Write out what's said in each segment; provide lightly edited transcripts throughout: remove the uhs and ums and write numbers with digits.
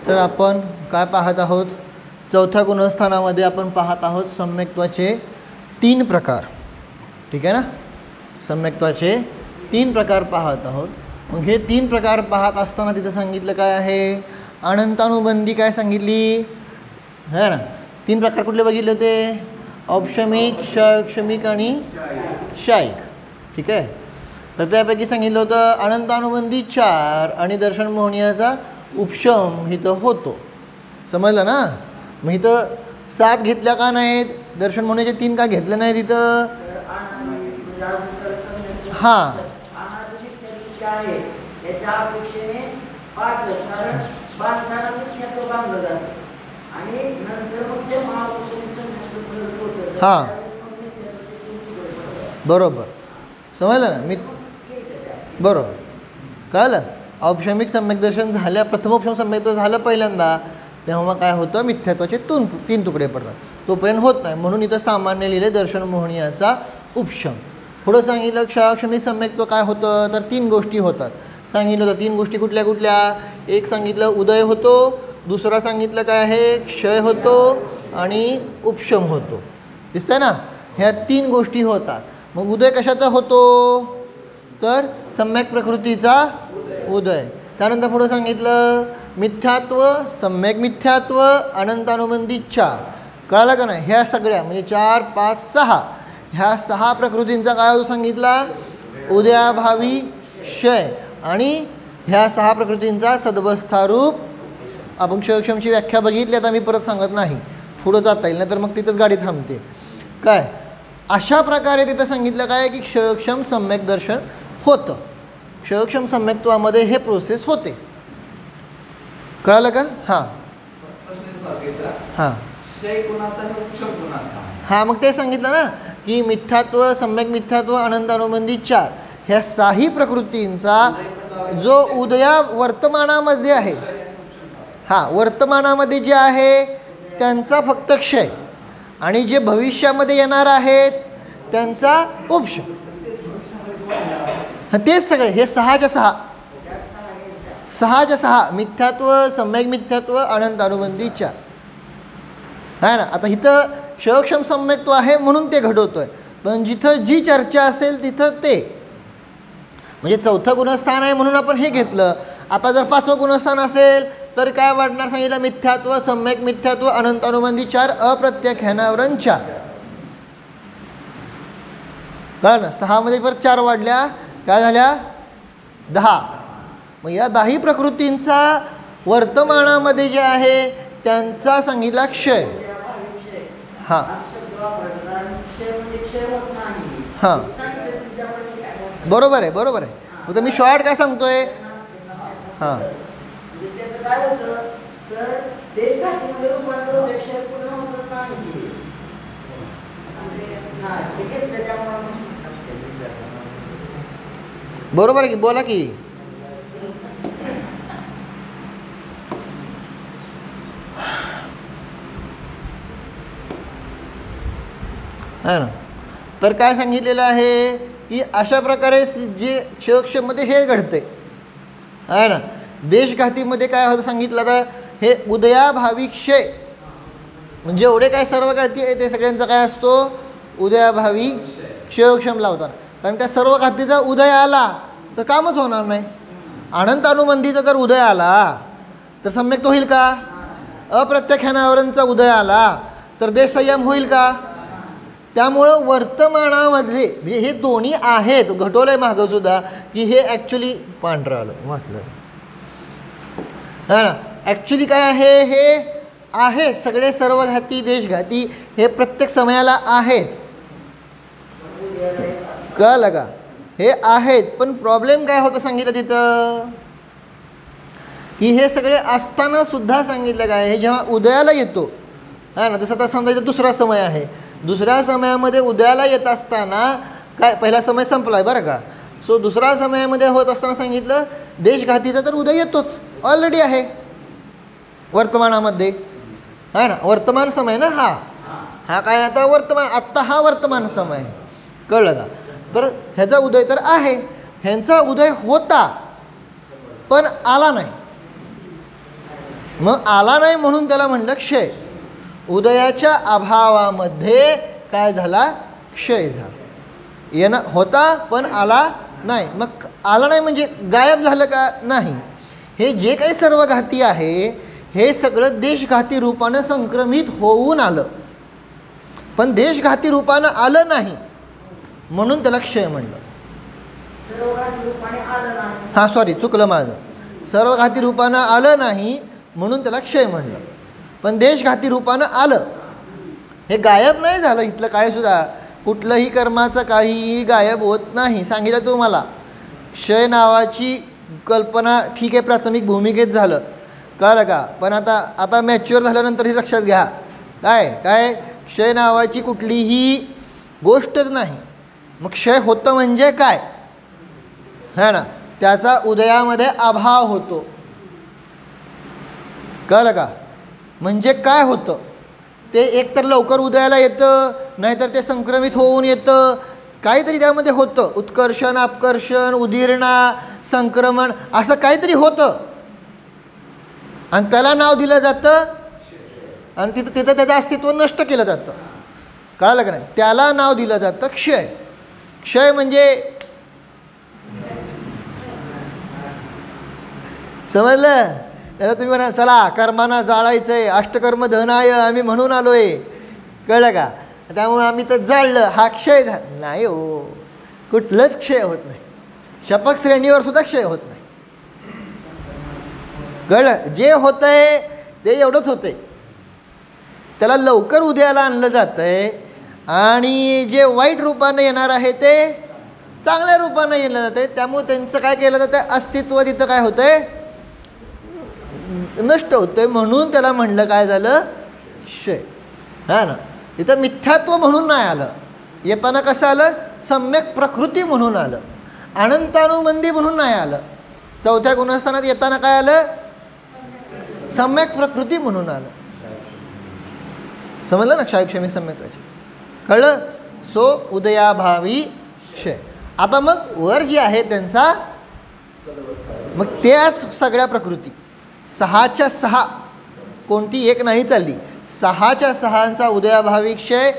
तर आपण काय पाहत आहोत, चौथ्या गुणस्थानामध्ये आपण पाहत आहोत सम्यक्त्वाचे 3 प्रकार. ठीक आहे ना, सम्यक्त्वाचे 3 प्रकार पाहत आहोत. मग हे 3 प्रकार पाहत असताना तिथं सांगितलं काय आहे, अनंतानुबंधी काय सांगितली है ना. 3 प्रकार कुठले बघितले होते, औपशमिक, क्षमिक आणि शाईक. ठीक आहे, तर त्यापैकी सांगितलं होतं अनंतानुबंधी 4 आणि दर्शन मोहनीयाचा उपशम इथं होतो. समजलं ना. मग इथं 7 घेतल्या का नाहीत, दर्शन मोहनीचे 3 का घेतले नाहीत इथं. हां हां बरोबर, समजलं ना मी. बरोबर कळलं. औपशमिक सम्यक दर्शन झाल्या, प्रथमोपशम सम्यक झालं पहिल्यांदा, तेव्हा काय होतं, मिथ्यात्वाचे 3 तुकडे पडतात. तोपर्यंत होत नाही, म्हणून इथं सामान्य लिहिले दर्शन मोहनीयाचा उपशम. पुढं सांगितलं क्षमिक सम्यक्त्व काय होतं, तर 3 गोष्टी होतात. सांगितलं होतं 3 गोष्टी कुठल्या कुठल्या. एक सांगितलं उदय होतो, दुसरा सांगितलं काय आहे क्षय होतो आणि उपशम होतो. दिसतंय ना, ह्या 3 गोष्टी होतात. मग उदय कशाचा होतो, तर सम्यक प्रकृतीचा उदय. त्यानंतर पुढं सांगितलं मिथ्यात्व, सम्यक मिथ्यात्व, अनंतानुबंधी 4. कळालं का नाही. ह्या सगळ्या म्हणजे 4, 5, 6 ह्या 6 प्रकृतींचा काय होतो सांगितला, उदयाभावी क्षय. आणि ह्या 6 प्रकृतींचा सद्वस्थारूप. आपण क्षयक्षमची व्याख्या बघितली, आता मी परत सांगत नाही, पुढं जाता येईल नाही तर मग तिथंच गाडी थांबते. काय अशा प्रकारे तिथं सांगितलं काय की क्षयक्षम सम्यक दर्शन होतं. क्षयक्षम सम्यक्त्वामध्ये हे प्रोसेस होते. कळालं का. हां हां हां मग ते सांगितलं ना की मिथ्यात्व, सम्यक मिथ्यात्व, अनंतानुबंधी 4 ह्या 6 प्रकृतींचा जो उदया वर्तमानामध्ये आहे, हां वर्तमानामध्ये जे आहे त्यांचा फक्त क्षय, आणि जे भविष्यामध्ये येणार आहेत त्यांचा उपशम. तेच सगळे हे 6च्या 6 मिथ्यात्व, सम्यक मिथ्यात्व, अनंतानुबंधी 4 आहे ना. आता इथं क्षयक्षम सम्यक्त्व आहे म्हणून ते घडवतोय, पण जिथं जी चर्चा असेल तिथं ते म्हणजे 4थं गुणस्थान आहे म्हणून आपण हे घेतलं. आता जर 5वं गुणस्थान असेल तर काय वाढणार सांगितलं, मिथ्यात्व, सम्यक मिथ्यात्व, अनंतानुबंधी 4, अप्रत्यख्यानावरण 4. कळलं ना. 6 मध्ये परत 4 वाढल्या, काय झाल्या 10. मग या 10 प्रकृतींचा वर्तमानामध्ये जे आहे त्यांचा सांगितला क्षय. हां हां बरोबर आहे, बरोबर आहे. आता मी शॉर्ट काय सांगतोय. हां बरोबर आहे की, बोला की. है ना. तर काय सांगितलेलं आहे की अशा प्रकारे जे क्षयक्षममध्ये हे घडते आहे ना. देशघातीमध्ये काय होतं सांगितलं, तर हे उदयाभावी क्षय म्हणजे एवढे काय सर्व घाती आहे ते सगळ्यांचा काय असतो, उदयाभावी क्षयक्षम लावतात. कारण त्या सर्व घातीचा उदय आला तर कामच होणार नाही. अनंतानुबंधीचा जर उदय आला तर सम्यक तो होईल का, अप्रत्यख्यानावरणचा उदय आला तर देश संयम होईल का. त्यामुळं वर्तमानामध्ये म्हणजे हे दोन्ही आहेत. घटवलं आहे मागं सुद्धा की हे ॲक्च्युली पांढरं आलं म्हटलं है ना. ॲक्च्युली काय आहे, हे आहेत सगळे सर्वघाती देशघाती हे प्रत्येक समयाला आहेत. कळलं का, हे आहेत. पण प्रॉब्लेम काय होतं सांगितलं तिथं की हे सगळे असताना सुद्धा सांगितलं काय, हे जेव्हा उदयाला येतो है ना. तसं आता समजा इथं दुसरा समय आहे, दुसऱ्या समयामध्ये उदयाला येत असताना काय पहिला समय संपला आहे बरं का. सो दुसऱ्या समयामध्ये होत असताना सांगितलं देशघातीचा तर उदय येतोच, ऑलरेडी आहे वर्तमानामध्ये आहे ना. वर्तमान समय ना हा काय आता वर्तमान, आत्ता हा वर्तमान समय. कळलं का. तर ह्याचा उदय तर आहे, ह्यांचा उदय होता पण आला नाही. मग आला नाही म्हणून त्याला म्हणलं क्षय. उदयाच्या अभावामध्ये काय झाला? क्षय झाला. येणं होता पण आला नाही. मग आला नाही म्हणजे गायब झालं का? नाही. हे जे काही सर्व घाती आहे हे सगळं देशघाती रूपानं संक्रमित होऊन आलं, पण देशघाती रूपानं आलं नाही म्हणून त्याला क्षय म्हणलं. हां सॉरी चुकलं माझं. सर्वघाती रूपानं आलं नाही म्हणून त्याला क्षय म्हणलं, पण देशघाती रूपानं आलं. हे गायब नाही झालं. इथलं काय सुद्धा कुठलंही कर्माचं काहीही गायब होत नाही. सांगितलं तुम्हाला क्षय नावाची कल्पना ठीक आहे प्राथमिक भूमिकेत झालं, कळलं का? पण आता मॅच्युअर झाल्यानंतर हे लक्षात घ्या, काय क्षय नावाची कुठलीही गोष्टच नाही. मग क्षय होतं म्हणजे काय है ना? त्याचा उदयामध्ये अभाव होतो, कळलं का? म्हणजे काय होतं ते एकतर लवकर उदयाला येतं, नाहीतर ते संक्रमित होऊन येतं, काहीतरी त्यामध्ये होतं. उत्कर्षण, अपकर्षण, उदीरणा, संक्रमण असं काहीतरी होतं आणि त्याला नाव दिलं जातं आणि तिथं त्याचं अस्तित्व नष्ट केलं जातं, कळलं का नाही? त्याला नाव दिलं जातं क्षय. क्षय म्हणजे समजलं? त्याला तुम्ही म्हणाल चला कर्माना जाळायचं आहे, अष्टकर्म धनाय आम्ही म्हणून आलो आहे, कळलं का? त्यामुळे आम्ही तर जाळलं, हा क्षय झाला नाही. हो, कुठलंच क्षय होत नाही. शपक श्रेणीवर सुद्धा क्षय होत नाही, कळलं? जे होतं आहे ते एवढंच होतं आहे. त्याला लवकर उदयाला आणलं जातं आहे आणि जे वाईट रूपानं येणार आहे ते चांगल्या रूपानं येलं जातं आहे. त्यामुळे त्यांचं काय केलं जातं? अस्तित्व तिथं काय होतं आहे? नष्ट होतं आहे. म्हणून त्याला म्हणलं काय झालं? क्षय. हा ना. इथं मिथ्यात्व म्हणून नाही आलं. येताना कसं आलं? सम्यक प्रकृती म्हणून आलं. अनंतानुबंधी म्हणून नाही आलं. चौथ्या गुणस्थानात येताना काय आलं? सम्यक प्रकृती म्हणून आलं. समजलं ना? क्षयक्षमी सम्यक कळलं? सो उदयाभावी क्षय. आता मग वर जे आहे त्यांचा मग त्याच सगळ्या प्रकृती 6च्या 6 कोणती एक नाही चालली. 6च्या 6 उदयाभावी क्षय,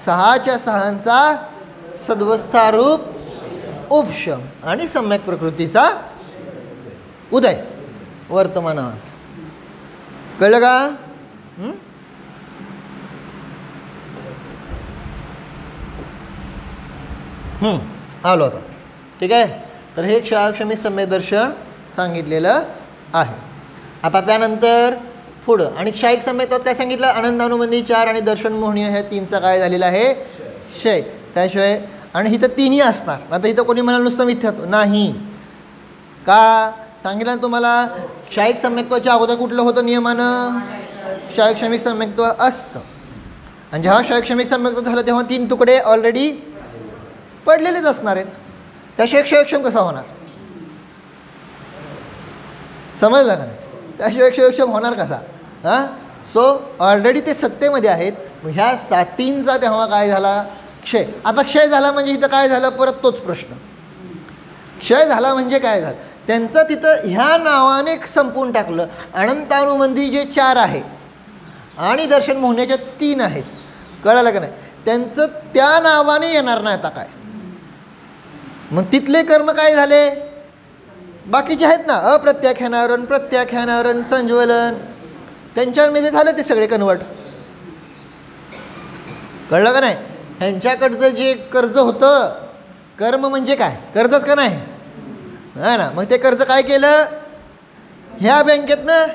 6च्या 6 सद्वस्थारूप उपशम आणि सम्यक प्रकृतीचा उदय वर्तमानात. कळलं का? आलो आता. ठीक आहे. तर हे क्षयाक्षमी सम्यक दर्शन सांगितलेलं आहे. आता त्यानंतर पुढं आणि क्षयिक सम्यकत्वात काय सांगितलं? आनंदानुबंधी 4 आणि दर्शन मोहनीय ह्या 3चा काय झालेला आहे? क्षय. त्याशिवाय आणि इथं 3ही असणार. आता इथं कोणी म्हणाल नुसतं मिथ्यात्व नाही का? सांगितलं ना तुम्हाला. क्षयिक सम्यकत्वाच्या अगोदर कुठलं होतं नियमानं? क्षयक्षमिक सम्यकत्व असतं. आणि जेव्हा क्षयक्षमिक सम्यकत्व झालं तेव्हा 3 तुकडे ऑलरेडी पडलेलेच असणार आहेत. त्याशिवाय क्षयक्षम कसा होणार? समजलं का नाही? त्याशिवाय क्षयक्षम होणार कसा? हां. सो ऑलरेडी ते सत्तेमध्ये आहेत. ह्या 7चा तेव्हा काय झाला? क्षय. आता क्षय झाला म्हणजे इथं काय झालं? परत तोच प्रश्न. क्षय झाला म्हणजे काय झालं? त्यांचं तिथं ह्या नावाने संपून टाकलं. अनंतानुबंधी जे 4 आहे आणि दर्शन मोहण्याच्या 3 आहेत, कळलं का नाही? त्यांचं त्या नावाने येणार नाही. आता काय मग तिथले कर्म काय झाले? बाकीचे आहेत ना, अप्रत्याख्यानावरण, प्रत्याख्यानावरण, संज्वलन, त्यांच्यामध्ये झालं ते सगळे कन्वर्ट. कळलं का नाही? ह्यांच्याकडचं जे कर्ज होतं, कर्म म्हणजे काय? कर्जच का नाही? हा ना. मग ते कर्ज काय केलं? ह्या बँकेतनं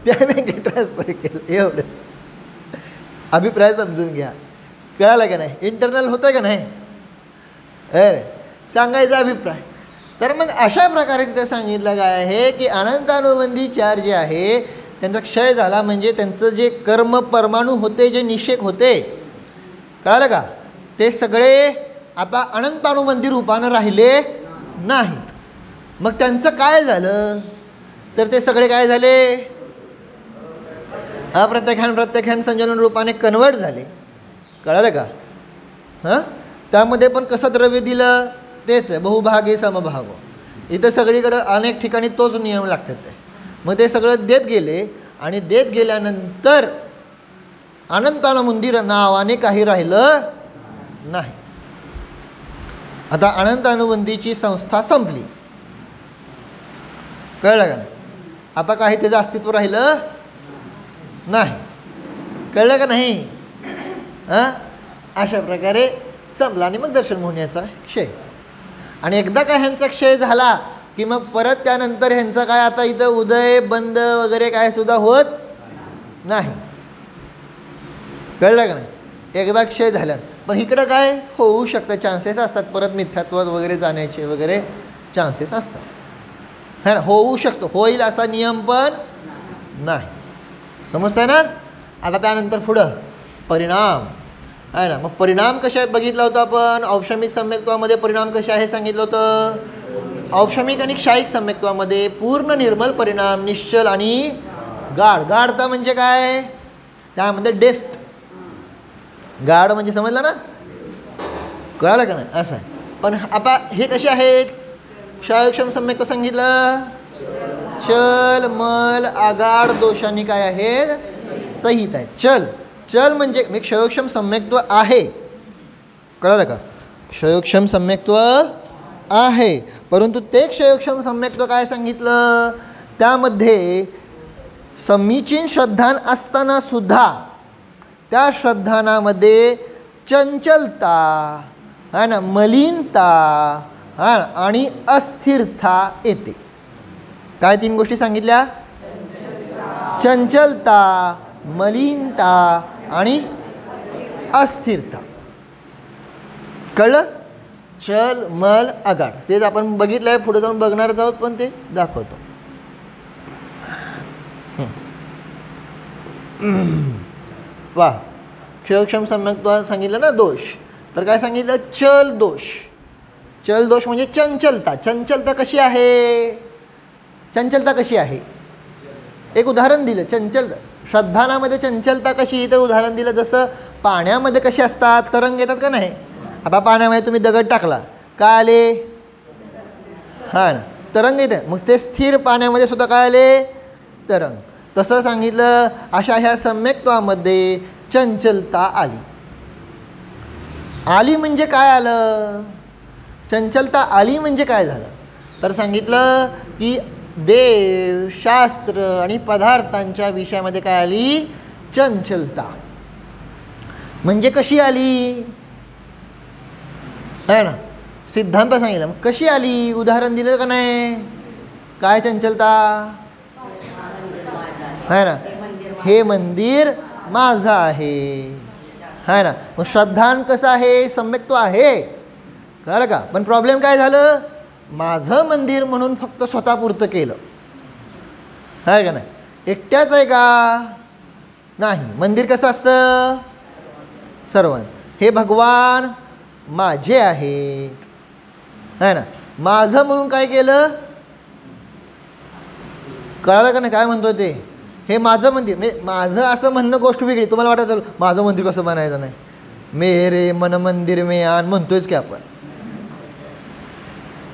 त्या बँकेत ट्रान्सफर केलं. एवढं अभिप्राय समजून घ्या. कळालं का नाही? इंटरनल होतं का नाही? अरे सांगायचा अभिप्राय. तर मग अशा प्रकारे तिथे सांगितलं काय आहे की अनंतानुबंधी 4 जे आहे त्यांचा क्षय झाला म्हणजे त्यांचं जे कर्म परमाणू होते, जे निषेक होते, कळालं का? ते सगळे आता अनंतानुबंधी रूपानं राहिले नाहीत. मग त्यांचं काय झालं? तर ते सगळे काय झाले? अप्रत्याख्यान, प्रत्याख्यान, संजलन रूपाने कन्वर्ट झाले. कळालं का? हां. त्यामध्ये पण कसं द्रव्य दिलं? तेच आहे बहुभागे समभाग. इथं सगळीकडं अनेक ठिकाणी तोच नियम लागतात ते. मग ते सगळं देत गेले आणि देत गेल्यानंतर अनंतानुबंधी नावाने काही राहिलं नाही. आता अनंतानुबंधीची संस्था संपली, कळलं का नाही? आता काही त्याचं अस्तित्व राहिलं नाही, कळलं का नाही? अशा प्रकारे संपला आणि मग दर्शन मोहण्याचा क्षय. आणि एकदा का ह्यांचा क्षय झाला की मग परत त्यानंतर ह्यांचा काय आता इथं उदय बंद वगैरे काय सुद्धा होत नाही, कळलं का नाही? एकदा क्षय झाल्या. पण इकडं काय होऊ शकतं, चान्सेस असतात परत मिथ्यात्वात वगैरे जाण्याचे वगैरे चान्सेस असतात, है ना? होऊ शकतो, होईल असा नियम पण नाही. समजतंय ना? आता त्यानंतर पुढं परिणाम आहे ना. मग परिणाम कसे आहेत बघितलं होतं आपण. औपशामिक सम्यक्त्वामध्ये परिणाम कसे आहे सांगितलं होतं. औपशामिक आणि क्षायिक सम्यक्त्वामध्ये पूर्ण निर्मल परिणाम, निश्चल आणि गाढ. गाढता म्हणजे काय? त्यामध्ये डेफ्थ. गाढ म्हणजे समजलं ना, कळालं का नाही? असं आहे. पण आता हे कसे आहेत? क्षायोक्षम सम्यक्त्व सांगितलं, चल मल आगाढ दोषांनी काय आहे? सहित आहे. चल चल म्हणजे मी क्षयोक्षम सम्यक्त्व आहे, कळलं का? क्षयोक्षम सम्यक्त्व आहे, परंतु ते क्षयोक्षम सम्यक्त्व काय सांगितलं? त्यामध्ये समीचीन श्रद्धान असताना सुद्धा त्या श्रद्धानामध्ये चंचलता है ना, मलिनता आणि अस्थिरता येते. काय तीन गोष्टी सांगितल्या? चंचलता, मलिनता आणि अस्थिरता. कळलं? चल मल आगाढ तेच आपण बघितलं आहे, पुढे जाऊन बघणारच आहोत, पण ते दाखवतो. वा, क्षयोक्षम सम्यक्त्व सांगितलं ना दोष, तर काय सांगितलं? चल दोष. चल दोष म्हणजे चंचलता. चंचलता कशी आहे? चंचलता कशी आहे? एक उदाहरण दिलं. चंचल श्रद्धानामध्ये चंचलता कशी, तर उदाहरण दिलं जसं पाण्यामध्ये कसे असतात, तरंग येतात का नाही? आता पाण्यामध्ये तुम्ही दगड टाकला, काय आले? हां ना, तरंग येते. मग ते स्थिर पाण्यामध्ये सुद्धा काय आले? तरंग. तसं सांगितलं अशा ह्या सम्यक्त्वामध्ये चंचलता आली. आली म्हणजे काय आलं? चंचलता आली म्हणजे काय झालं? तर सांगितलं की देव, शास्त्र आणि पदार्थांच्या विषयामध्ये काय आली? चंचलता. म्हणजे कशी आली है ना? सिद्धांत सांगितलं. मग कशी आली? उदाहरण दिलं का नाही? काय चंचलता है ना? हे मंदिर माझं आहे, है ना? मग श्रद्धान कसं आहे? सम्यक्त्व आहे, कळलं का? पण प्रॉब्लेम काय झालं? माझं मंदिर म्हणून फक्त स्वतःपुरतं केलं, आहे का नाही? एकट्याच आहे का? नाही. मंदिर कसं असतं? सर्वांचं. हे भगवान माझे आहेत, है ना? माझं म्हणून काय केलं? कळलं का नाही काय म्हणतो ते? हे माझं मंदिर, म्हणजे माझं असं म्हणणं गोष्ट वेगळी. तुम्हाला वाटत असेल माझं मंदिर कसं बनायचं नाही, मेरे मन मंदिर में आन म्हणतोयच की आपण,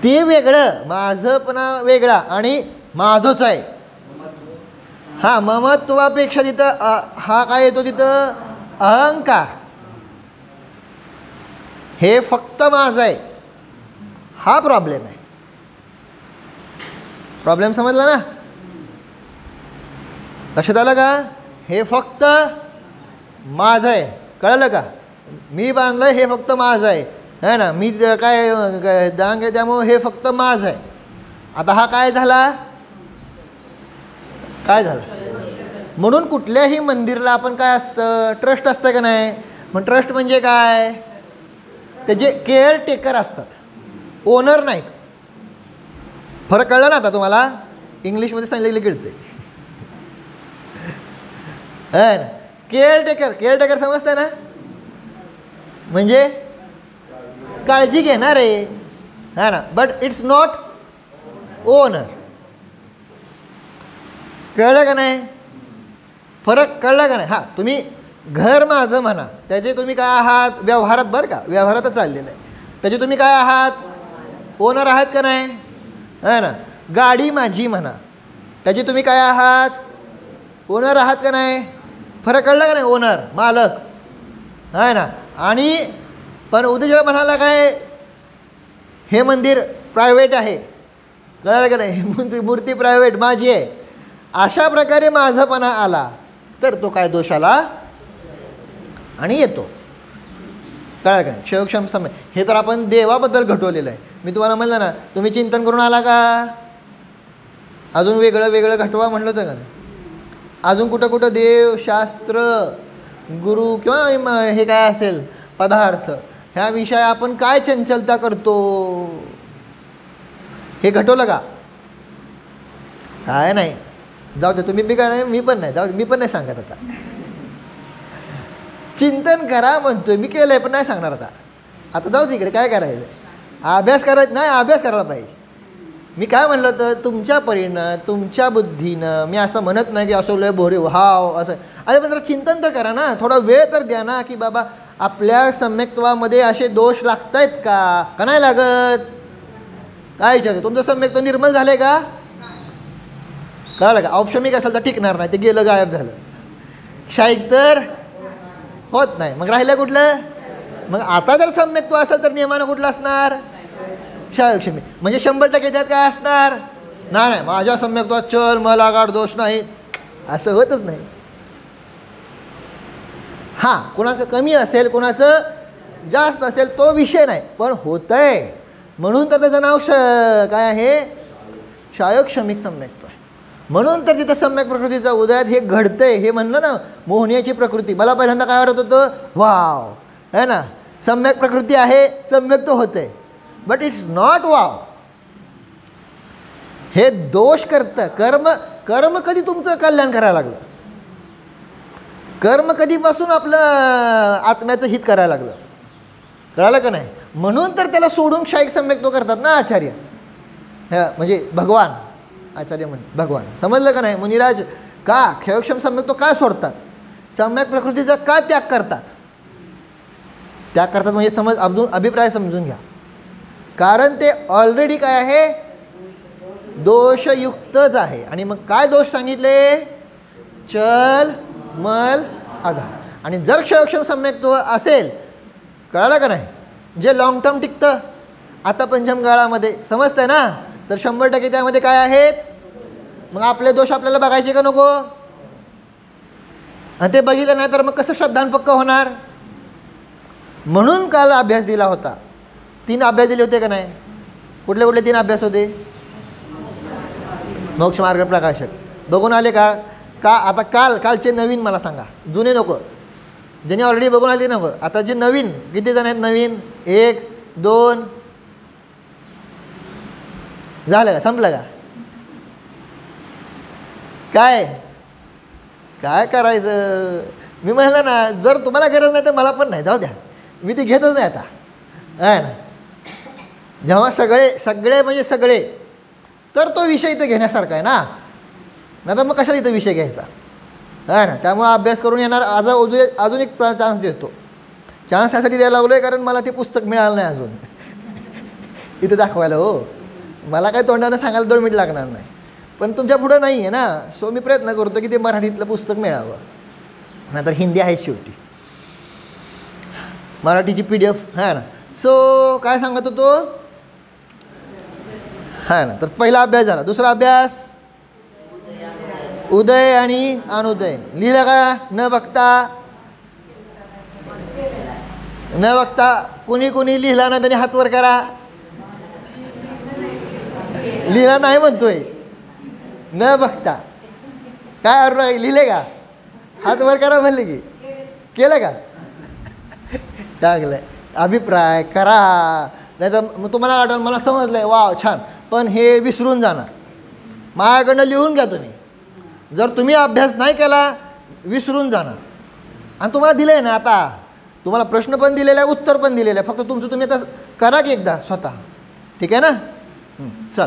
ते वेगळं, माझंपणा वेगळा आणि माझंच आहे. हां, ममत्वापेक्षा तिथं हा काय येतो? तिथं अहंकार. हे फक्त माझं आहे, हा प्रॉब्लेम आहे. प्रॉब्लेम समजला ना? लक्षात आलं का? हे फक्त माझं आहे, कळलं का? मी बांधलं हे फक्त माझं आहे, है ना? मी काय दांग आहे त्यामुळं हे फक्त माझं आहे. आता हा काय झाला? काय झालं? म्हणून कुठल्याही मंदिराला आपण काय असतं? ट्रस्ट असतं का नाही? मग ट्रस्ट म्हणजे काय? त्याचे केअरटेकर असतात, ओनर नाहीत. फरक कळला ना आता तुम्हाला? इंग्लिशमध्ये सांगितलेलं कळते. केअरटेकर, केअरटेकर समजतं ना? म्हणजे काळजी घेणार आहे, है ना? But it's not owner. कळलं का नाही? फरक कळला का नाही? हां, तुम्ही घर माझं म्हणा, त्याचे तुम्ही काय आहात? व्यवहारात, बरं का, व्यवहारातच चाललेलं आहे. त्याचे तुम्ही काय आहात? ओनर आहात का नाही? आहे ना. गाडी माझी म्हणा, त्याची तुम्ही काय आहात? ओनर आहात का नाही? फरक कळला का नाही? ओनर, मालक आहे ना. आणि पण उद्या म्हणाला काय, हे मंदिर प्रायव्हेट आहे, कळालं का नाही? मूर्ती प्रायव्हेट माझी आहे, अशा प्रकारे माझापणा आला तर तो काय दोष आला आणि येतो. कळलं काय? क्षयोक्षम समय हे तर आपण देवाबद्दल घटवलेलं आहे. मी तुम्हाला म्हणलं ना, तुम्ही चिंतन करून आला का? अजून वेगळं वेगळं घटवा म्हणलं होतं का नाही? अजून कुठं कुठं देव, शास्त्र, गुरु किंवा हे काय असेल पदार्थ, ह्या विषय आपण काय चंचलता करतो हे घटवलं का? काय नाही. जाऊ दे, तुम्ही बी काय नाही, मी पण नाही, जाऊ दे, मी पण नाही सांगत आता. चिंतन करा म्हणतोय मी, केलंय पण नाही सांगणार आता. आता जाऊ तिकडे, काय करायचं? अभ्यास करायचं नाही, अभ्यास करायला पाहिजे. मी काय म्हणलं तर तुमच्या परीनं, तुमच्या बुद्धीनं, मी असं म्हणत नाही की असं लय भोरे हाव असं. अरे पण जरा चिंतन तर करा ना, थोडा वेळ तर द्या ना, की बाबा आपल्या सम्यक्त्वामध्ये असे दोष लागत आहेत का नाही लागत? काय विचारतो? तुमचं सम्यक्त्व निर्मल झालं का? कळलं का? औपशमिक असेल तर टिकणार नाही, ते गेलं, गायब झालं. क्षायिक तर होत नाही, मग राहिलं कुठलं? मग आता जर सम्यक्त्व असेल तर नियमानं कुठलं असणार? क्षायक्षमिक. म्हणजे 100% त्यात काय असणार? नाही, माझ्या सम्यक्त्वात चल मला गाड दोष नाही, असं होतच नाही. हां, कोणाचं कमी असेल, कोणाचं जास्त असेल, तो विषय नाही, पण होतंय म्हणून तर त्याचं नाव काय आहे? क्षायक्षमिक सम्यक्त्व आहे. म्हणून तर तिथं सम्यक प्रकृतीचा उदयात हे घडतंय. हे म्हणलं ना, मोहनीयाची प्रकृती. मला पहिल्यांदा काय वाटत होतं, वाव है ना, सम्यक प्रकृती आहे, सम्यक तो होतंय. But it's not wow. हे दोष करतं. कर्म कधी तुमचं कल्याण करायला लागलं? कर्म कधीपासून आपलं आत्म्याचं हित करायला लागलं? कळालं का नाही? म्हणून तर त्याला सोडून क्षायिक सम्यक्त्व करतात ना आचार्य, म्हणजे भगवान. आचार्य म्हण भगवान. समजलं का नाही? मुनिराज का क्षयोक्षम सम्यक्त्व का सोडतात? सम्यक प्रकृतीचा का त्याग करतात? त्याग करतात म्हणजे समज, अभिप्राय समजून घ्या. कारण ते ऑलरेडी काय आहे? दोषयुक्तच आहे. आणि मग काय दोष सांगितले? चल, मल, आघात. आणि जर क्षयोक्षम सम्यक्त्व असेल, कळालं का नाही, जे लॉंग टर्म टिकतं, आता पंचम काळामध्ये समजतंय ना, तर 100% त्यामध्ये काय आहेत? मग आपले दोष आपल्याला बघायचे का नको? आणि ते बघितलं नाही तर मग कसं श्रद्धान पक्का होणार? म्हणून काल अभ्यास दिला होता. 3 अभ्यास दिले होते का नाही? कुठले कुठले 3 अभ्यास होते? मोक्ष मार्ग प्रकाशक बघून आले का? आता कालचे नवीन मला सांगा, जुने नको. ज्यांनी ऑलरेडी बघून आले नको. आता जे नवीन, किती जण आहेत नवीन? 1 2 झालं का? संपलं का? काय करायचं? मी म्हणलं ना, जर तुम्हाला गरज नाही तर मला पण नाही, जाऊ द्या, मी ती घेतच नाही आता, आहे ना. जेव्हा सगळे म्हणजे सगळे, तर तो विषय इथं घेण्यासारखा आहे ना, नाही तर मग कशाला इथं विषय घ्यायचा, आहे ना. त्यामुळं अभ्यास करून येणार. अजून एक चान्स देतो. चान्स यासाठी द्यायला लागलो आहे कारण मला ते पुस्तक मिळालं नाही अजून इथं दाखवायला. हो, मला काय तोंडानं सांगायला 2 मिनिट लागणार नाही, पण तुमच्या पुढं नाही आहे ना, सो मी प्रयत्न करतो की ते मराठीतलं पुस्तक मिळावं. नाहीतर हिंदी आहे शेवटी, मराठीची PDF आहे ना. सो काय सांगत होतो, आहे ना. तर पहिला अभ्यास झाला. दुसरा अभ्यास उदय आणि अनुदय. लिहिलं का? न बघता कुणी लिहिला ना त्याने हात वर करा. लिहिला नाही म्हणतोय, न बघता. काय अर्थ लिहिले का? हात वर करा म्हणले की केलं का? चांगलं आहे. अभिप्राय करा, नाही तर मग तुम्हाला वाटेल मला समजलं आहे, वाव छान, पण हे विसरून जाणार. माझ्याकडनं लिहून घ्या तुम्ही. जर तुम्ही अभ्यास नाही केला, विसरून जाणार. आणि तुम्हाला दिलं आहे ना, आता तुम्हाला प्रश्न पण दिलेला आहे, उत्तर पण दिलेलं आहे, फक्त तुमचं तुम्ही आता करा की एकदा स्वतः. ठीक आहे ना? चल,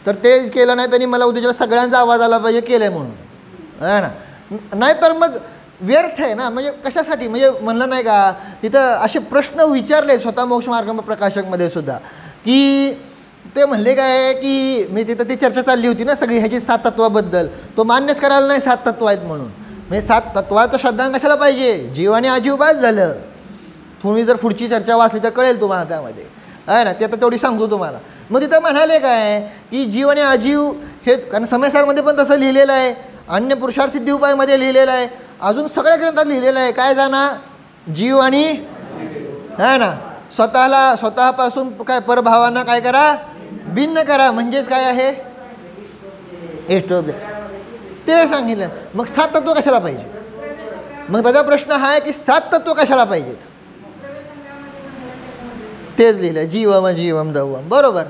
तर ते केलं नाही तरी मला उद्याच्या सगळ्यांचा आवाज आला पाहिजे, केलं आहे म्हणून, आहे ना. नाही तर मग व्यर्थ आहे ना. म्हणजे कशासाठी? म्हणजे म्हणलं नाही का, तिथं असे प्रश्न विचारले स्वतः मोक्ष मार्ग प्रकाशकमध्ये सुद्धा, की ते म्हणले काय की मी तिथं ती चर्चा चालली होती ना सगळी ह्याची 7 तत्वाबद्दल, तो मान्यच करायला नाही 7 तत्व आहेत म्हणून. म्हणजे 7 तत्वाचं श्रद्धांक कशाला पाहिजे, जीव आणि आजीव बास झालं. तुम्ही जर पुढची चर्चा वाचली तर कळेल तुम्हाला त्यामध्ये, आहे ना. ते आता तेवढी सांगतो तुम्हाला. मग तिथं म्हणाले काय की जीव आणि आजीव हे, कारण समयसारमध्ये पण तसं लिहिलेलं आहे, अन्य पुरुषार्थ सिद्धी उपायमध्ये लिहिलेलं आहे, अजून सगळ्या ग्रंथात लिहिलेलं आहे. काय जाणा, जीव आणि, आहे ना, स्वतःपासून काय परभावांना काय करा, भिन्न करा. म्हणजेच काय आहे, ते सांगितलं. मग 7 तत्व कशाला पाहिजे. मग त्याचा प्रश्न हा आहे की 7 तत्व कशाला पाहिजेत. तेच लिहिलं, जीवम जीवम दवम, बरोबर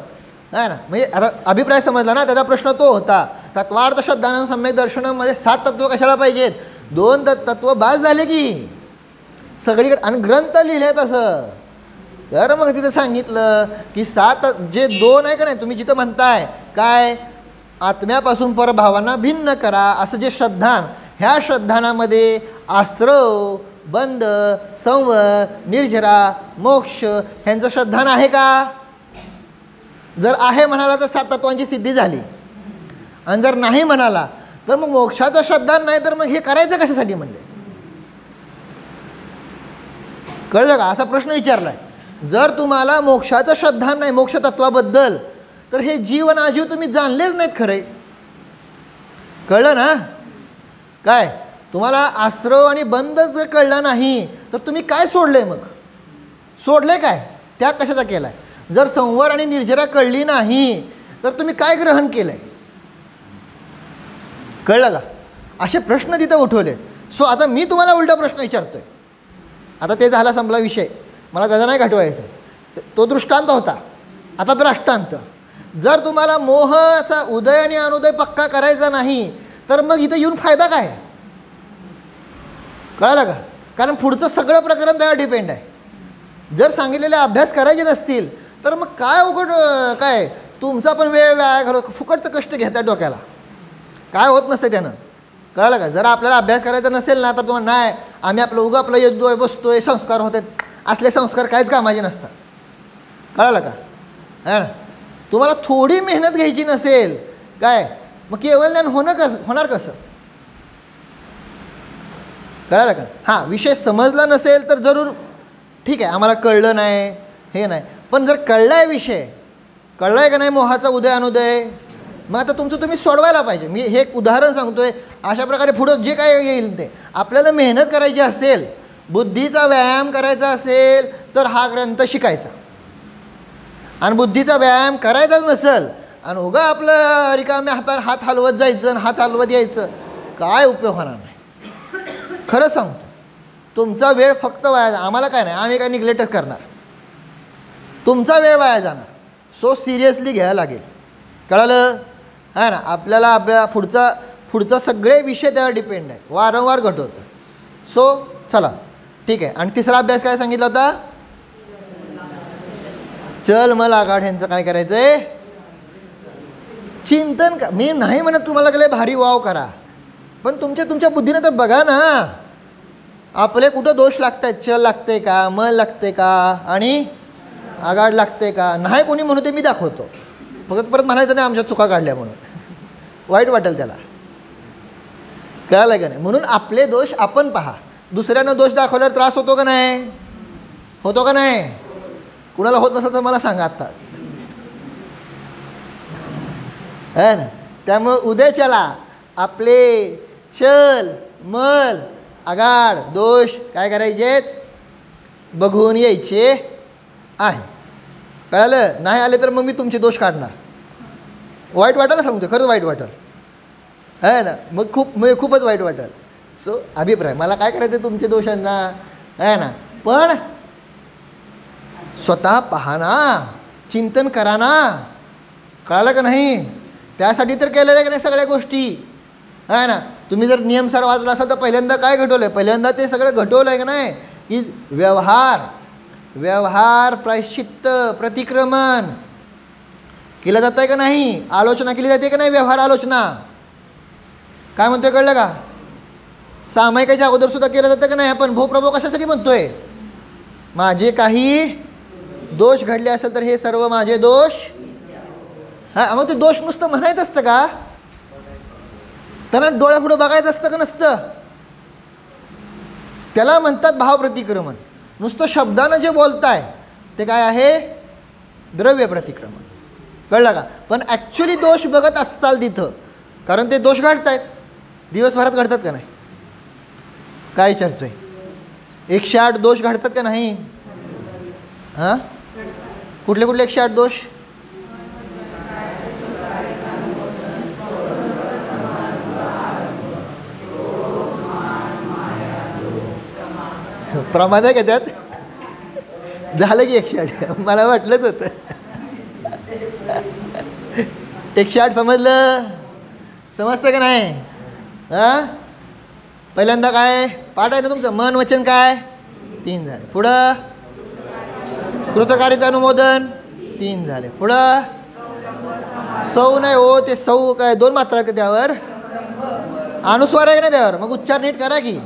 आहे ना. म्हणजे आता अभिप्राय समजला ना, त्याचा प्रश्न तो होता. तत्वार्थ श्रद्धानं सम्यक दर्शनामध्ये 7 तत्व कशाला पाहिजेत. 2 तत्व बास झाले की सगळीकडे, आणि ग्रंथ लिहिले तसं. तर मग तिथं सांगितलं की 7 जे 2 आहे का नाही, तुम्ही जिथं म्हणताय काय आत्म्यापासून परभावांना भिन्न करा असं जे श्रद्धान, ह्या श्रद्धानामध्ये आश्रव, बंध, संवर, निर्जरा, मोक्ष ह्यांचं श्रद्धान आहे का. जर आहे म्हणाला तर 7 तत्वांची सिद्धी झाली, आणि जर नाही म्हणाला तर मग मोक्षाचं श्रद्धान नाही, तर मग हे करायचं कशासाठी म्हणले. कळलं का, असा प्रश्न विचारलाय. जर तुम्हाला मोक्षाचं श्रद्धान नाही मोक्ष तत्वाबद्दल, तर हे जीव आणि आजीव तुम्ही जाणलेच नाहीत खरे. कळलं ना. काय तुम्हाला आश्रव आणि बंध जर कळला नाही तर तुम्ही काय सोडले, मग सोडले काय, त्याग कशाचा केलाय. जर संवर आणि निर्जरा कळली नाही तर तुम्ही काय ग्रहण केलंय. कळलं का. असे प्रश्न तिथं उठवलेत. सो आता मी तुम्हाला उलटा प्रश्न विचारतोय. आता ते झाला संपला विषय, मला त्याचा नाही घटवायचा. तो दृष्टांत होता. आता दृष्टांत. जर तुम्हाला मोहाचा उदय आणि अनुदय पक्का करायचा नाही तर मग इथं येऊन फायदा काय. कळलं का. कारण पुढचं सगळं प्रकरण त्यावर डिपेंड आहे. जर सांगितलेले अभ्यास करायचे नसतील तर मग काय उघड, काय तुमचा पण वेळ वाया घालवत फुकटचं कष्ट घेता डोक्याला, काय होत नसतं त्यानं. कळलं का. जर आपल्याला अभ्यास करायचा नसेल ना तर तुम्हाला नाही, आम्ही आपलं आपलं येतोय बसतोय संस्कार होते, असले संस्कार काहीच कामाचे नसतात. कळलं का. है ना. तुम्हाला थोडी मेहनत घ्यायची नसेल काय, मग केवळ ज्ञान होणार कसं. कळलं का. हां, विषय समजला नसेल तर जरूर ठीक आहे, आम्हाला कळलं नाही हे नाही, पण जर कळला आहे विषय, कळला आहे का नाही मोहाचा उदय अनुदय, मग आता तुमचं तुम्ही सोडवायला पाहिजे. मी हे एक उदाहरण सांगतोय. अशा प्रकारे पुढं जे काय येईल ते, आपल्याला मेहनत करायची असेल, बुद्धीचा व्यायाम करायचा असेल तर हा ग्रंथ शिकायचा. आणि बुद्धीचा व्यायाम करायचाच नसेल आणि उगा आपलं रिकाम्या हातात हात हलवत जायचं आणि हात हलवत यायचं, काय उपयोग होणार नाही. खरं सांगतो, तुमचा वेळ फक्त वाया जाणार. आम्हाला काय नाही, आम्ही काय निग्लेक्टच करणार. तुमचा वेळ वाया जाणार. सो सिरियसली घ्यायला लागेल. कळलं आहे ना. आपल्याला पुढचा सगळे विषय त्यावर डिपेंड आहे, वारंवार घडवतं. सो चला ठीक आहे. आणि तिसरा अभ्यास काय सांगितला होता, चल मला आघाड ह्यांचं काय करायचं आहे, चिंतन का. मी नाही म्हणत तुम्हाला गेले भारी वाव करा, पण तुमच्या बुद्धीने तर बघा ना, आपले कुठं दोष लागत आहेत. चल लागते का, मन लागते का, आणि आघाड लागते का. नाही कोणी म्हणू ते मी दाखवतो. फक्त परत म्हणायचं नाही आमच्या चुका काढल्या म्हणून, वाईट वाटेल त्याला. कळालं का नाही. म्हणून आपले दोष आपण पहा. दुसऱ्यांना दोष दाखवल्यावर त्रास होतो का नाही, होतो का नाही. कुणाला होत नसेल तर मला सांगा आत्ता, है ना. त्यामुळं उद्या चला आपले चल मल आगाड दोष काय करायचेत बघून यायचे आहे. कळालं. नाही आले तर मग मी तुमचे दोष काढणार. वाईट वाटायला सांगतो, खरंच वाईट वाटेल, है ना. मग खूपच वाईट वाटेल. सो अभिप्राय मला काय करायचं तुमचे दोषांना, आहे ना. पण स्वतः पहा ना, चिंतन करा ना. कळालं का नाही. त्यासाठी तर केलेलं आहे की नाही सगळ्या गोष्टी, आहे ना. तुम्ही जर नियमसार वाचला असाल तर पहिल्यांदा काय घडवलं आहे, पहिल्यांदा ते सगळं घडवलं आहे का नाही, की व्यवहार प्रायश्चित्त प्रतिक्रमण केलं जातं आहे का नाही, आलोचना केली जाते का नाही, व्यवहार आलोचना काय म्हणतोय कळलं का. सामायिकाच्या अगोदर सुद्धा केलं जातं का नाही. आपण भूप्रभो कशासाठी म्हणतोय, माझे काही दोष घडले असेल तर हे सर्व माझे दोष हां, मग ते दोष नुसतं म्हणायचं असतं का? त्यांना डोळ्यापुढं बघायचं असतं का नसतं? त्याला म्हणतात भावप्रतिक्रमण. नुसतं शब्दानं जे बोलताय ते काय आहे? द्रव्य प्रतिक्रमण. कळलं का? पण ॲक्च्युली दोष बघत असाल तिथं, कारण ते दोष घडतायत, दिवसभरात घडतात का नाही? काय विचारतोय? 108 दोष घडतात का नाही? हां, कुठले कुठले 108 दोष? प्रमाद आहे का त्यात? झालं की 108. मला वाटलंच होतं. 108 समजलं? समजतं का नाही? हां, पहिल्यांदा काय पाठ आहे ना तुमचं? मन वचन काय? 3 झाले. पुढं कृतकार्यता अनुमोदन 3 झाले. पुढं सौ नाही हो, ते सौ काय 2 मात्रा का त्यावर? अनुस्वार आहे ना त्यावर, मग उच्चार नीट करा की.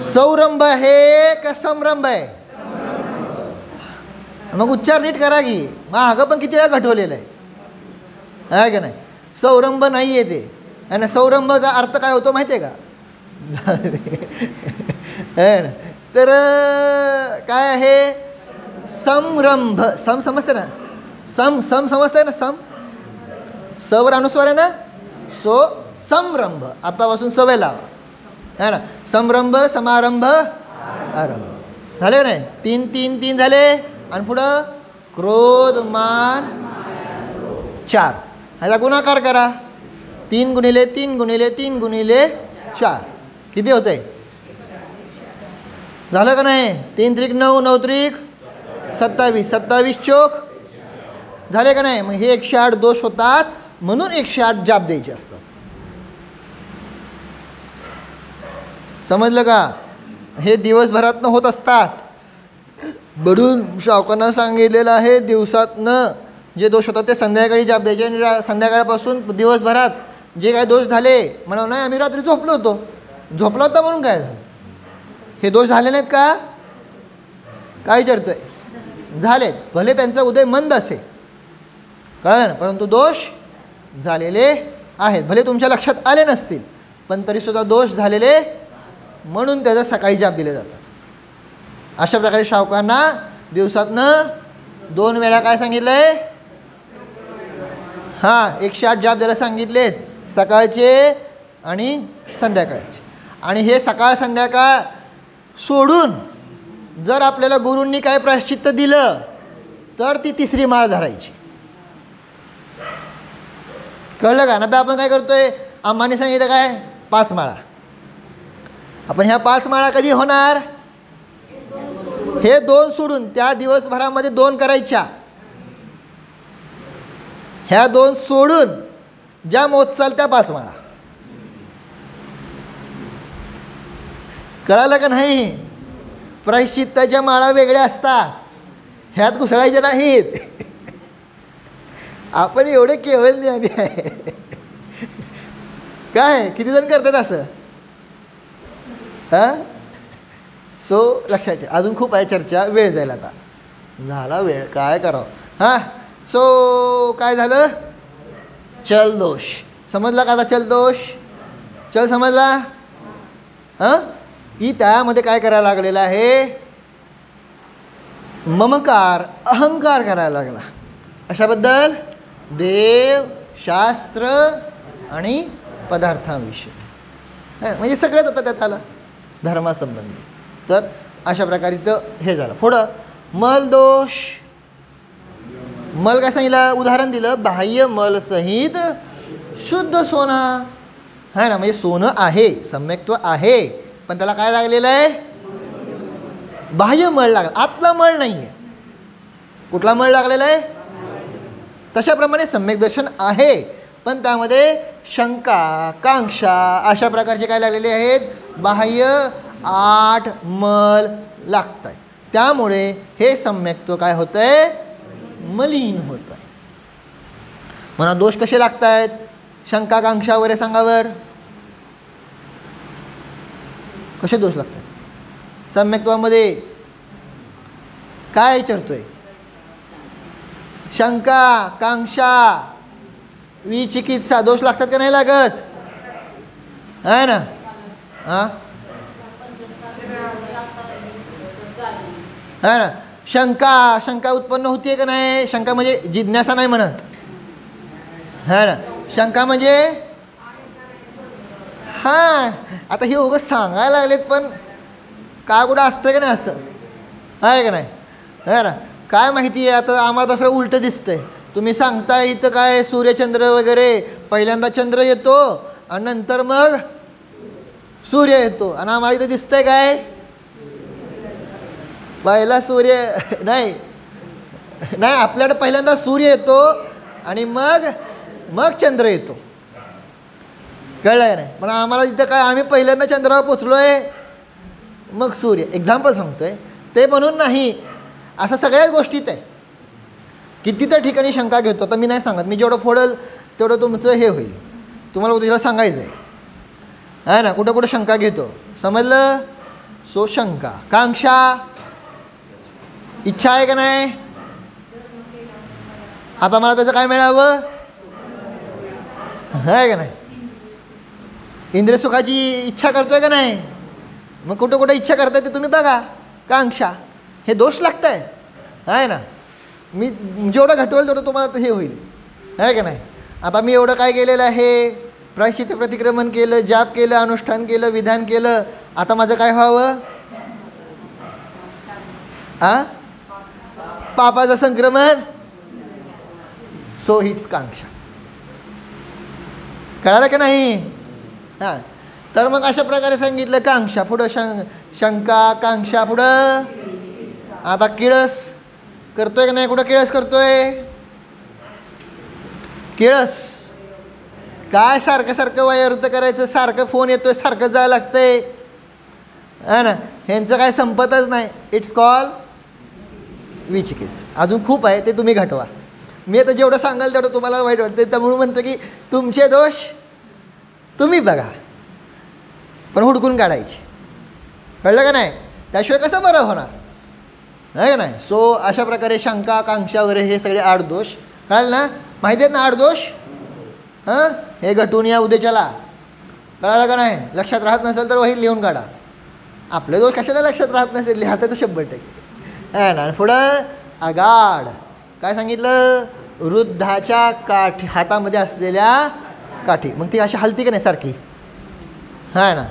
सौरंभ आहे का संरंभ आहे? मग उच्चार नीट करा की. मग अगं पण किती वेळा घटवलेलं आहे का नाही? सौरंभ नाही आहे ते. आणि सौरंभचा अर्थ काय होतो माहिती आहे का? तर काय आहे? संरंभ. सम समजते ना? सम समजतंय ना? सम सवर अनुस्वार आहे ना? सो संरंभ. आतापासून सवय लावा है ना. संरंभ, समारंभ, आरंभ. झाले का नाही? 3 झाले. आणि पुढं क्रोध, मान, 4. ह्याचा गुणाकार करा. 3 गुणिले 3 गुणिले 3 गुणिले 4 किती होते? झालं का नाही? 3 त्रिक 9, 9 त्रिक 27, 27 चोक झाले का नाही? मग हे 108 दोष होतात, म्हणून 108 जाप द्यायचे असतात. समजलं का? हे दिवसभरातनं होत असतात. बडून शावकांना सांगितलेलं आहे दिवसातनं जे दोष होतात ते संध्याकाळी जाप द्यायचे. आणि संध्याकाळपासून दिवसभरात जे काय दोष झाले म्हणून नाही, आम्ही रात्री झोपलो होतो. झोपला होता म्हणून काय झालं? हे दोष झाले नाहीत का? काय विचारतोय? झालेत. भले त्यांचा उदय मंद असेल, कळलं ना, परंतु दोष झालेले आहेत. भले तुमच्या लक्षात आले नसतील, पण तरीसुद्धा दोष झालेले, म्हणून त्याचा सकाळी जाप दिले जातात. अशा प्रकारे शावकांना दिवसातनं 2 वेळा काय सांगितलं आहे? हां, 108 जाप द्यायला सांगितलेत, सकाळचे आणि संध्याकाळचे. आणि हे सकाळ संध्याकाळ सोडून जर आपल्याला गुरूंनी काय प्रायश्चित्त दिलं तर ती 3री माळ धरायची. कळलं का? ना आपण काय करतोय? आम्हाने सांगितलं काय? 5 माळा. आपण ह्या 5 माळा कधी होणार? हे 2 सोडून त्या दिवसभरामध्ये 2 करायच्या. ह्या 2 सोडून ज्या मोजचाल त्या 5 माळा. कळालं का नाही? प्रायश्चित्ताच्या माळा वेगळ्या असतात, ह्यात घुसळायच्या नाहीत. आपण एवढे केवळ ज्ञानी आहे. काय किती जण करतात असं? हां, सो लक्षात ठेवा. अजून खूप आहे चर्चा, वेळ जाईल आता. झाला वेळ, काय करावं. हां, सो काय झालं? चल दोष समजला का? आता चल दोष, चल समजला? हां, की त्यामध्ये काय करायला लागलेलं आहे? ममकार, अहंकार करायला लागला. अशाबद्दल देव, शास्त्र आणि पदार्थांविषयी, म्हणजे सगळंच आता त्यात आलं धर्मासंबंधी. तर अशा प्रकारे तर हे झालं. पुढं मल दोष. मल काय सांगितलं? उदाहरण दिलं, बाह्य मल सहित शुद्ध सोना. है ना, म्हणजे सोनं आहे, सम्यक्त्व आहे, पण त्याला काय लागलेलं आहे? बाह्य मळ लागला, आतला मळ नाही आहे. कुठला मळ लागलेला आहे? तशाप्रमाणे सम्यक दर्शन आहे, पण त्यामध्ये शंका, कांक्षा अशा प्रकारचे काय लागलेले आहेत? बाह्य 8 मल लागत आहे. त्यामुळे हे सम्यक्त्व काय होतं आहे? मलिन होतं आहे. म्हणा दोष कसे लागत आहेत? शंका, कांक्षा वगैरे सांगावर कसे दोष लागतात? सम्यक्त्वामध्ये काय विचारतोय? शंका कांक्षा विचिकित्सा दोष लागतात का नाही लागत आहे ना? हां है ना. शंका उत्पन्न होतीये का नाही? शंका म्हणजे जिज्ञासा नाही म्हणत है ना. शंका म्हणजे हां आता हे उगाच सांगायला लागलेत पण काय कुठं असतं का नाही असं आहे का नाही है ना. काय माहिती आहे आता आम्हाला तसं उलटं दिसतंय. तुम्ही सांगताय इथं काय सूर्यचंद्र वगैरे पहिल्यांदा चंद्र येतो आणि नंतर मग सूर्य येतो आणि आम्हाला इथं दिसतंय काय पहिला सूर्य नाही नाही आपल्याकडे पहिल्यांदा सूर्य येतो आणि मग चंद्र येतो. कळलं नाही. पण आम्हाला इथं काय आम्ही पहिल्यांदा चंद्रावर पोचलोय मग सूर्य. एक्झाम्पल सांगतोय ते म्हणून नाही असं सगळ्याच गोष्टीत आहे. किती त्या ठिकाणी शंका घेतो तर मी नाही सांगत. मी जेवढं फोडेल तेवढं तुमचं हे होईल. तुम्हाला उद्याला सांगायचं आहे ना कुठं कुठं शंका घेतो समजलं. सो शंका कांक्षा इच्छा आहे का नाही. आता मला त्याचं काय मिळावं आहे का नाही. इंद्रिय सुखाची इच्छा करतोय का नाही. मग कुठं कुठं इच्छा करताय ते तुम्ही बघा. कांक्षा हे दोष लागत आहे ना. मी जेवढं घटवेल तेवढं तुम्हाला हे होईल आहे का नाही. आता मी एवढं काय केलेलं आहे प्रायश्चित्त प्रतिक्रमण केलं जाप केलं अनुष्ठान केलं विधान केलं. आता माझं काय व्हावं पापाचं संक्रमण. So hits Kanksha. कळालं का नाही. हां तर मग अशा प्रकारे सांगितलं कांक्षा पुढं शंका कांक्षा पुढं. आता किळस करतोय का नाही. कुठं किळस करतोय किळस काय सारखं सारखं वयोवृत्त करायचं सारखं फोन येतोय सारखं जायला लागतंय है ना. ह्यांचं काय संपतच नाही. इट्स कॉल विचिकित्सा. अजून खूप आहे ते तुम्ही घटवा. मी आता जेवढं सांगाल तेवढं तुम्हाला वाईट वाटतं त्यामुळे म्हणतो की तुमचे दोष तुम्ही बघा पण हुडकून काढायचे. कळलं का नाही. त्याशिवाय कसं बरं होणार आहे का नाही. सो अशा प्रकारे शंका कांक्षा वगैरे हे सगळे 8 दोष कळलं ना. माहिती आहेत ना 8 दोष. हां हे घटून या उद्याच्याला. कळालं का नाही. लक्षात राहत नसेल तर वहीत लिहून काढा. आपले दोष कशाला लक्षात राहत नसेल लिहायचं तर 100% आहे ना. पुढं आगाढ काय सांगितलं वृद्धाच्या काठी हातामध्ये असलेल्या काठी. मग ती अशी हलती का नाही सारखी आहे ना.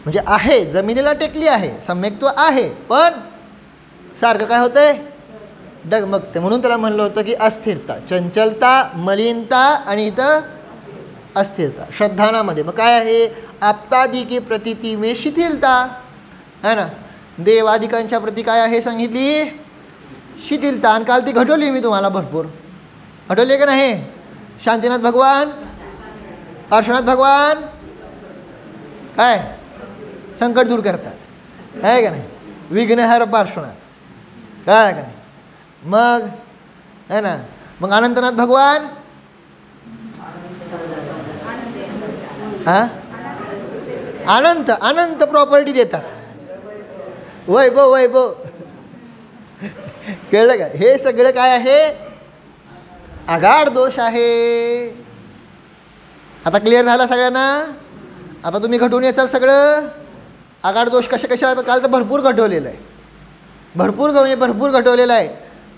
म्हणजे आहे जमिनीला टेकली आहे सम्यक्त्व आहे पण सारखं काय होतंय डगमगते. म्हणून त्याला म्हणलं होतं की अस्थिरता चंचलता मलिनता आणि इथं अस्थिरता श्रद्धानामध्ये. मग काय आहे आप्तादी की प्रतिती में शिथिलता है ना. देवादिकांच्या प्रती काय आहे सांगितली शिथिलता. आणि काल ती घटवली मी तुम्हाला भरपूर घटवली का नाही. शांतीनाथ भगवान पार्श्वनाथ भगवान काय संकट दूर करतात आहे का नाही. विघ्नहर पार्श्वनाथ कळलं का नाही. मग है ना. मग अनंतनाथ भगवान अनंत अनंत प्रॉपर्टी देतात. वैभव कळलं का. हे सगळं काय आहे आगाढ दोष आहे. आता क्लिअर झाला सगळ्यांना. आता तुम्ही घटवून याचाल सगळं आगाढ दोष कशा काल तर भरपूर घटवलेलं आहे. भरपूर घटवलेलं आहे.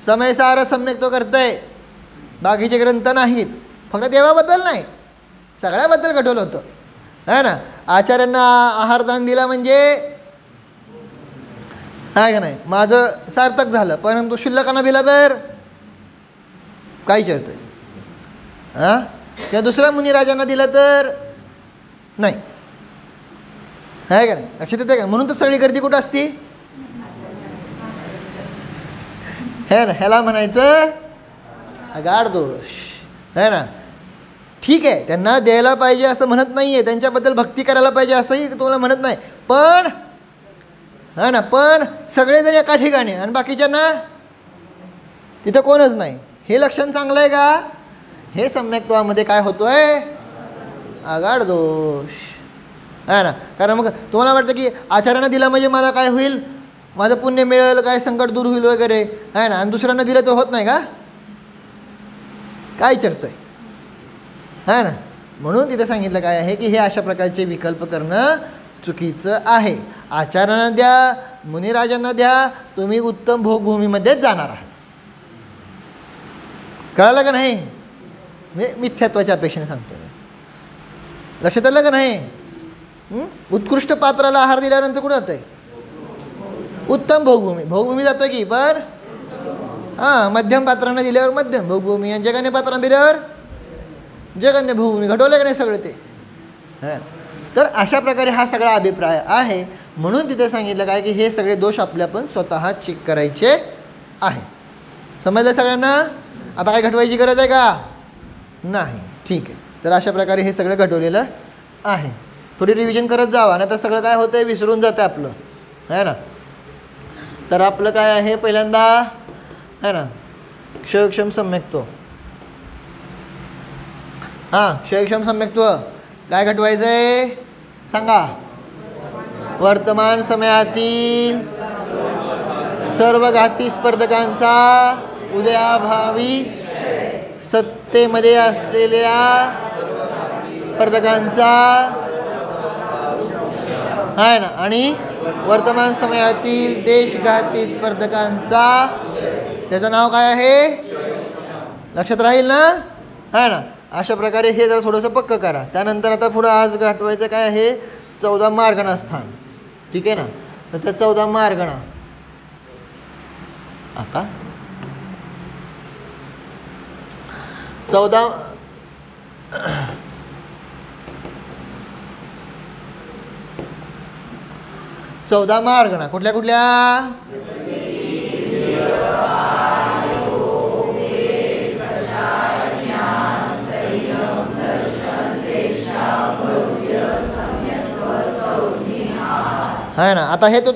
समयसार सम्यक तो करतंय. बाकीचे ग्रंथ नाहीत. फक्त देवाबद्दल नाही सगळ्याबद्दल घटवलं होतं है ना. आचार्यांना आहारदान दिला म्हणजे आहे का नाही माझं सार्थक झालं. परंतु शिल्लकांना दिला तर काय विचारतोय हां. किंवा दुसऱ्या मुनिराजांना दिलं तर नाही आहे का नाही. लक्षात येते का. म्हणून तर सगळी गर्दी कुठं असती है ना. ह्याला म्हणायचं आगाढ दोष है ना. ठीक आहे त्यांना द्यायला पाहिजे असं म्हणत नाही आहे. त्यांच्याबद्दल भक्ती करायला पाहिजे असंही तुम्हाला म्हणत नाही. पण है ना पण सगळेजण एका ठिकाणी आणि बाकीच्यांना तिथं कोणच नाही. हे लक्षण चांगलं आहे का. हे सम्यक्त्वामध्ये काय होतोय आगाढ दोष आहे ना. कारण मग तुम्हाला वाटतं की आचार्यांना दिला म्हणजे मला काय होईल माझं पुण्य मिळेल काय संकट दूर होईल वगैरे आहे ना. आणि दुसऱ्यांना दिलं तर होत नाही का काय विचारतोय है ना. म्हणून तिथे सांगितलं काय आहे की हे अशा प्रकारचे विकल्प करणं चुकीचं आहे. आचार्यांना द्या, मुनिराजांना द्या, तुम्ही उत्तम भोगभूमीमध्येच जाणार आहात. कळालं का नाही. मी मिथ्यात्वाच्या अपेक्षेने सांगतो. लक्षात आलं का नाही. उत्कृष्ट पात्राला आहार दिल्यानंतर कुठं जातंय. उत्तम भोगभूमी. भोगभूमी जातोय की पण हां मध्यम पात्रांना दिल्यावर मध्यम भोगभूमी आणि जगन्य पात्रांना दिल्यावर जगन्य भोगभूमी. घडवलं का नाही सगळं ते. हां तर अशा प्रकारे हा सगळा अभिप्राय आहे. म्हणून तिथे सांगितलं काय की हे सगळे दोष आपल्या पण स्वतः चेक करायचे आहे. समजलं सगळ्यांना. आता काय घटवायची गरज आहे का नाही. ठीक आहे. तर अशा प्रकारे हे सगळं घटवलेलं आहे. थोडी रिव्हिजन करत जावा नाही तर सगळं काय होतं आहे विसरून जातं आपलं है ना. तर आपलं काय आहे पहिल्यांदा है ना क्षयक्षम सम्यक्त्व. हां क्षयक्षम सम्यक्त्व काय घटवायचं आहे सांगा. वर्तमान समयातील सर्व घाती स्पर्धकांचा उदयाभावी सत्तेमध्ये असलेल्या स्पर्धकांचा आहे ना आणि वर्तमान समयातील देशघाती स्पर्धकांचा त्याचं नाव काय आहे लक्षात राहील ना आहे ना. अशा प्रकारे हे जरा थोडंसं पक्क करा. त्यानंतर आता पुढं आज गाठवायचं काय आहे 14 मार्गणा स्थान. ठीक आहे ना. तर त्या 14 मार्गणा आता 14 मार्गणा कुठल्या कुठल्या आहे ना. आता हे तो